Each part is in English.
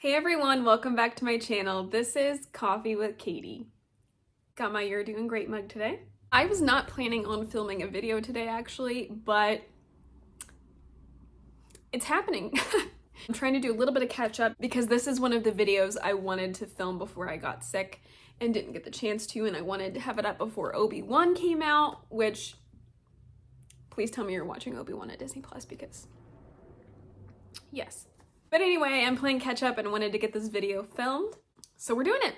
Hey everyone, welcome back to my channel. This is Coffee with Katie. Got my You're Doing Great mug today. I was not planning on filming a video today actually, but it's happening. I'm trying to do a little bit of catch up because this is one of the videos I wanted to film before I got sick and didn't get the chance to, and I wanted to have it up before Obi-Wan came out, which please tell me you're watching Obi-Wan at Disney Plus because yes. But anyway, I'm playing catch up and wanted to get this video filmed, so we're doing it.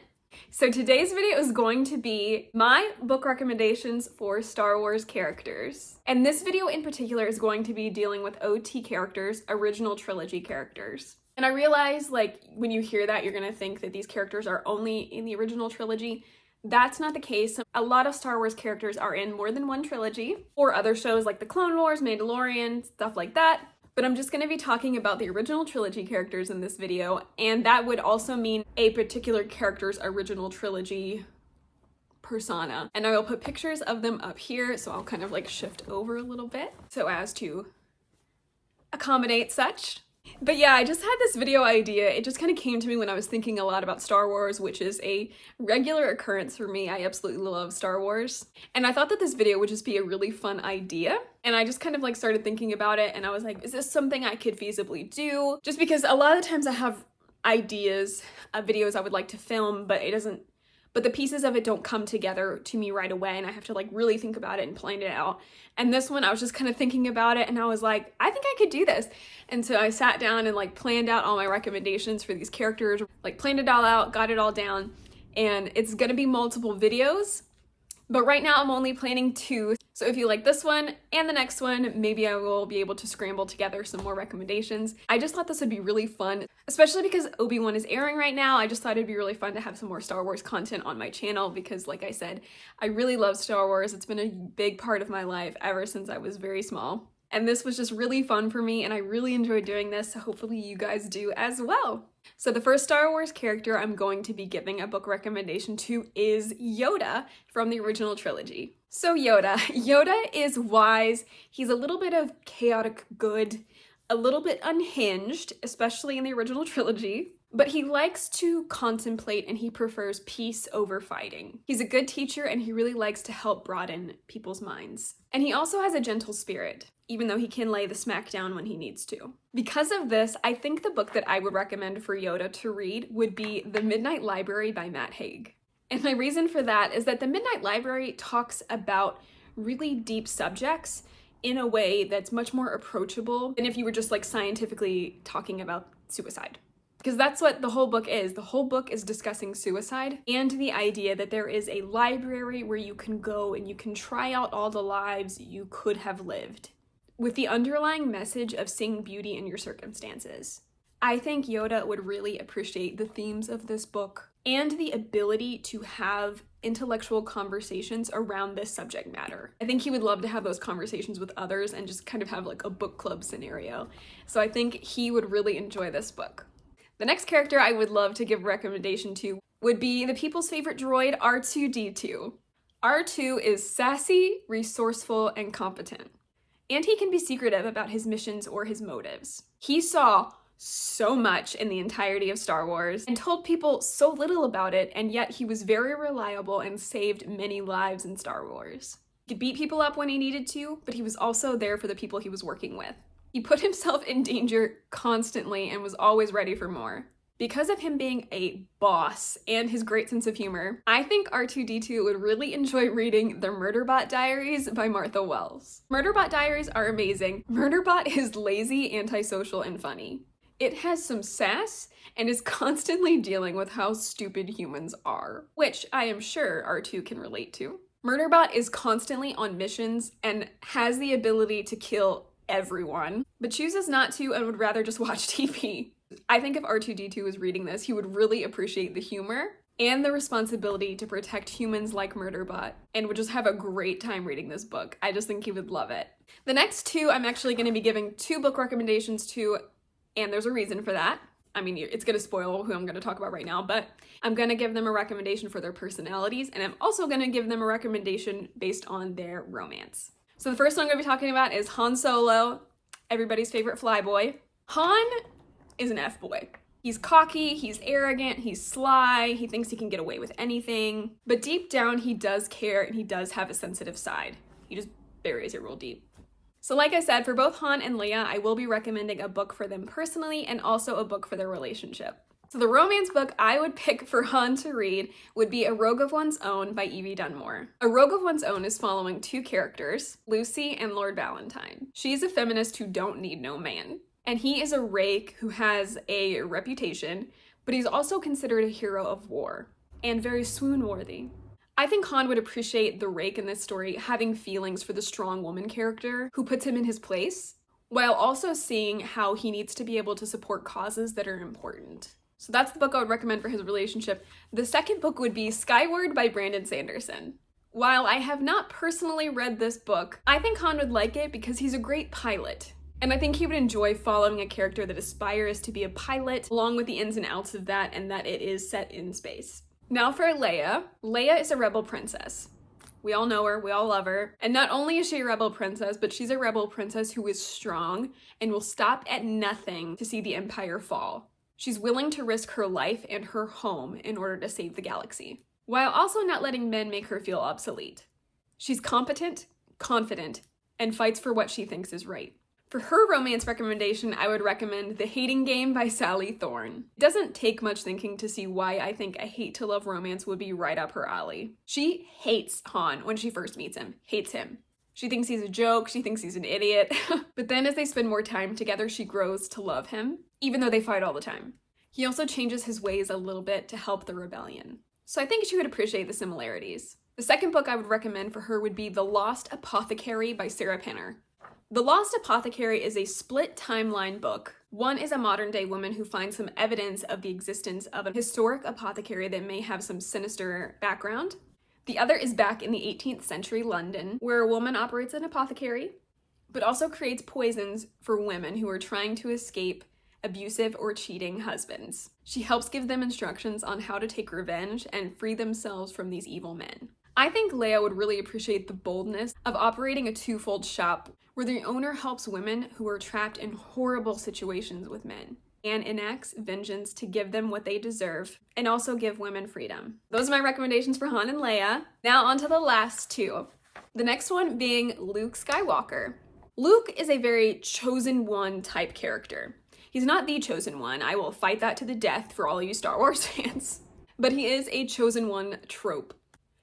So today's video is going to be my book recommendations for Star Wars characters. And this video in particular is going to be dealing with OT characters, original trilogy characters. And I realize, like, when you hear that, you're gonna think that these characters are only in the original trilogy. That's not the case. A lot of Star Wars characters are in more than one trilogy, or other shows like The Clone Wars, Mandalorian, stuff like that. But I'm just going to be talking about the original trilogy characters in this video, and that would also mean a particular character's original trilogy persona. And I will put pictures of them up here, so I'll kind of like shift over a little bit so as to accommodate such. But yeah, I just had this video idea. It just kind of came to me when I was thinking a lot about Star Wars, which is a regular occurrence for me. I absolutely love Star Wars. And I thought that this video would just be a really fun idea. And I just kind of like started thinking about it, and I was like, is this something I could feasibly do? Just because a lot of times I have ideas of videos I would like to film, but the pieces of it don't come together to me right away, and I have to like really think about it and plan it out. And this one, I was just kind of thinking about it, and I was like, I think I could do this. And so I sat down and like planned out all my recommendations for these characters, like planned it all out, got it all down, and it's gonna be multiple videos. But right now I'm only planning 2. So if you like this one and the next one, maybe I will be able to scramble together some more recommendations. I just thought this would be really fun, especially because Obi-Wan is airing right now. I just thought it'd be really fun to have some more Star Wars content on my channel because, like I said, I really love Star Wars. It's been a big part of my life ever since I was very small. And this was just really fun for me, and I really enjoyed doing this, so hopefully you guys do as well. So the first Star Wars character I'm going to be giving a book recommendation to is Yoda from the original trilogy. So Yoda is wise. He's a little bit of chaotic good, a little bit unhinged, especially in the original trilogy. But he likes to contemplate, and he prefers peace over fighting. He's a good teacher, and he really likes to help broaden people's minds. And he also has a gentle spirit, even though he can lay the smack down when he needs to. Because of this, I think the book that I would recommend for Yoda to read would be The Midnight Library by Matt Haig. And my reason for that is that The Midnight Library talks about really deep subjects in a way that's much more approachable than if you were just like scientifically talking about suicide. Because that's what the whole book is. The whole book is discussing suicide and the idea that there is a library where you can go and you can try out all the lives you could have lived, with the underlying message of seeing beauty in your circumstances. I think Yoda would really appreciate the themes of this book and the ability to have intellectual conversations around this subject matter. I think he would love to have those conversations with others and just kind of have like a book club scenario. So I think he would really enjoy this book. The next character I would love to give a recommendation to would be the people's favorite droid, R2-D2. R2 is sassy, resourceful, and competent. And he can be secretive about his missions or his motives. He saw so much in the entirety of Star Wars and told people so little about it, and yet he was very reliable and saved many lives in Star Wars. He could beat people up when he needed to, but he was also there for the people he was working with. He put himself in danger constantly and was always ready for more. Because of him being a boss and his great sense of humor, I think R2-D2 would really enjoy reading The Murderbot Diaries by Martha Wells. Murderbot Diaries are amazing. Murderbot is lazy, antisocial, and funny. It has some sass and is constantly dealing with how stupid humans are, which I am sure R2 can relate to. Murderbot is constantly on missions and has the ability to kill everyone, but chooses not to and would rather just watch TV. I think if R2-D2 was reading this, he would really appreciate the humor and the responsibility to protect humans like Murderbot, and would just have a great time reading this book. I just think he would love it. The next 2 I'm actually going to be giving 2 book recommendations to, and there's a reason for that. I mean, it's going to spoil who I'm going to talk about right now, but I'm going to give them a recommendation for their personalities, and I'm also going to give them a recommendation based on their romance. So the first one I'm going to be talking about is Han Solo, everybody's favorite flyboy. Han is an F-boy. He's cocky, he's arrogant, he's sly, he thinks he can get away with anything, but deep down he does care and he does have a sensitive side. He just buries it real deep. So like I said, for both Han and Leia, I will be recommending a book for them personally and also a book for their relationship. So the romance book I would pick for Han to read would be A Rogue of One's Own by Evie Dunmore. A Rogue of One's Own is following two characters, Lucy and Lord Valentine. She's a feminist who don't need no man. And he is a rake who has a reputation, but he's also considered a hero of war and very swoon-worthy. I think Han would appreciate the rake in this story having feelings for the strong woman character who puts him in his place, while also seeing how he needs to be able to support causes that are important. So that's the book I would recommend for his relationship. The second book would be Skyward by Brandon Sanderson. While I have not personally read this book, I think Han would like it because he's a great pilot. And I think he would enjoy following a character that aspires to be a pilot, along with the ins and outs of that, and that it is set in space. Now for Leia. Leia is a rebel princess. We all know her, we all love her. And not only is she a rebel princess, but she's a rebel princess who is strong and will stop at nothing to see the Empire fall. She's willing to risk her life and her home in order to save the galaxy, while also not letting men make her feel obsolete. She's competent, confident, and fights for what she thinks is right. For her romance recommendation, I would recommend The Hating Game by Sally Thorne. It doesn't take much thinking to see why I think a hate-to-love romance would be right up her alley. She hates Han when she first meets him. Hates him. She thinks he's a joke, she thinks he's an idiot. But then as they spend more time together, she grows to love him, even though they fight all the time. He also changes his ways a little bit to help the rebellion. So I think she would appreciate the similarities. The second book I would recommend for her would be The Lost Apothecary by Sarah Penner. The Lost Apothecary is a split timeline book. One is a modern-day woman who finds some evidence of the existence of a historic apothecary that may have some sinister background. The other is back in the 18th century London, where a woman operates an apothecary, but also creates poisons for women who are trying to escape abusive or cheating husbands. She helps give them instructions on how to take revenge and free themselves from these evil men. I think Leia would really appreciate the boldness of operating a twofold shop where the owner helps women who are trapped in horrible situations with men and enacts vengeance to give them what they deserve and also give women freedom. Those are my recommendations for Han and Leia. Now on to the last two. The next one being Luke Skywalker. Luke is a very chosen one type character. He's not the chosen one. I will fight that to the death for all you Star Wars fans. But he is a chosen one trope.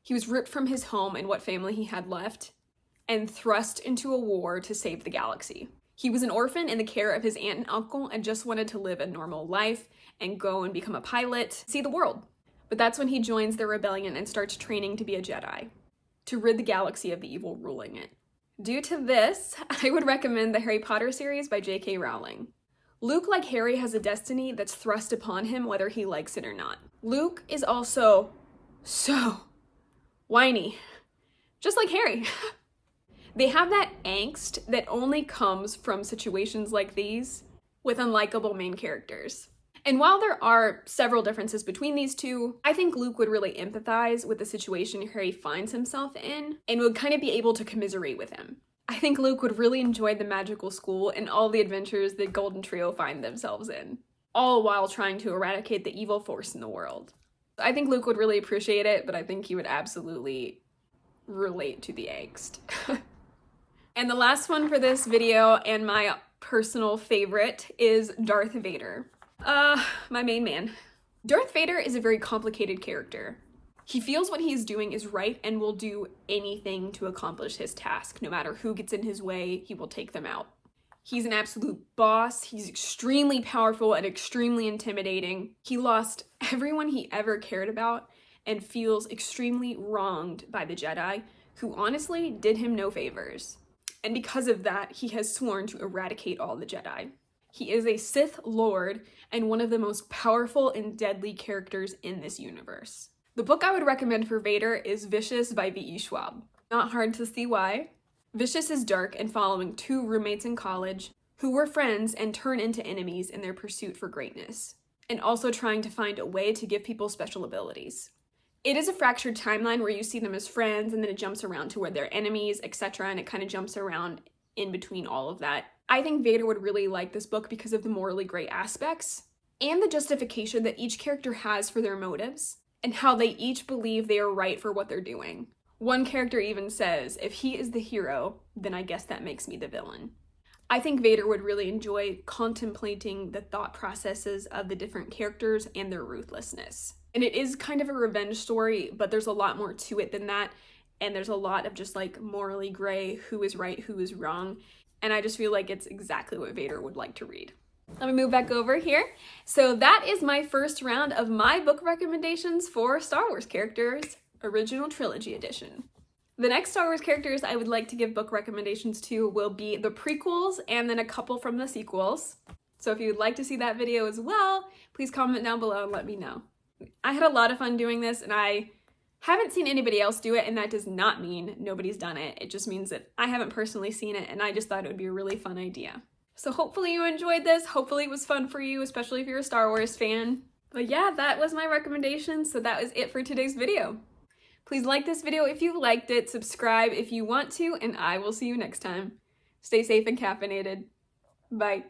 He was ripped from his home and what family he had left and thrust into a war to save the galaxy. He was an orphan in the care of his aunt and uncle and just wanted to live a normal life and go and become a pilot, see the world. But that's when he joins the rebellion and starts training to be a Jedi, to rid the galaxy of the evil ruling it. Due to this, I would recommend the Harry Potter series by J.K. Rowling. Luke, like Harry, has a destiny that's thrust upon him whether he likes it or not. Luke is also so whiny, just like Harry. They have that angst that only comes from situations like these with unlikable main characters. And while there are several differences between these two, I think Luke would really empathize with the situation Harry finds himself in and would kind of be able to commiserate with him. I think Luke would really enjoy the magical school and all the adventures the Golden Trio find themselves in, all while trying to eradicate the evil force in the world. I think Luke would really appreciate it, but I think he would absolutely relate to the angst. And the last one for this video, and my personal favorite, is Darth Vader. My main man. Darth Vader is a very complicated character. He feels what he's doing is right and will do anything to accomplish his task. No matter who gets in his way, he will take them out. He's an absolute boss. He's extremely powerful and extremely intimidating. He lost everyone he ever cared about and feels extremely wronged by the Jedi, who honestly did him no favors. And because of that, he has sworn to eradicate all the Jedi. He is a Sith Lord and one of the most powerful and deadly characters in this universe. The book I would recommend for Vader is Vicious by V.E. Schwab. Not hard to see why. Vicious is dark and following two roommates in college who were friends and turn into enemies in their pursuit for greatness, and also trying to find a way to give people special abilities. It is a fractured timeline where you see them as friends and then it jumps around to where they're enemies, etc., and it kind of jumps around in between all of that. I think Vader would really like this book because of the morally gray aspects, and the justification that each character has for their motives, and how they each believe they are right for what they're doing. One character even says, if he is the hero, then I guess that makes me the villain. I think Vader would really enjoy contemplating the thought processes of the different characters and their ruthlessness. And it is kind of a revenge story, but there's a lot more to it than that. And there's a lot of just like morally gray, who is right, who is wrong. And I just feel like it's exactly what Vader would like to read. Let me move back over here. So that is my first round of my book recommendations for Star Wars characters, Original Trilogy Edition. The next Star Wars characters I would like to give book recommendations to will be the prequels and then a couple from the sequels. So if you'd like to see that video as well, please comment down below and let me know. I had a lot of fun doing this, and I haven't seen anybody else do it, and that does not mean nobody's done it. It just means that I haven't personally seen it, and I just thought it would be a really fun idea. So hopefully you enjoyed this. Hopefully it was fun for you, especially if you're a Star Wars fan. But yeah, that was my recommendation, so that was it for today's video. Please like this video if you liked it, subscribe if you want to, and I will see you next time. Stay safe and caffeinated. Bye.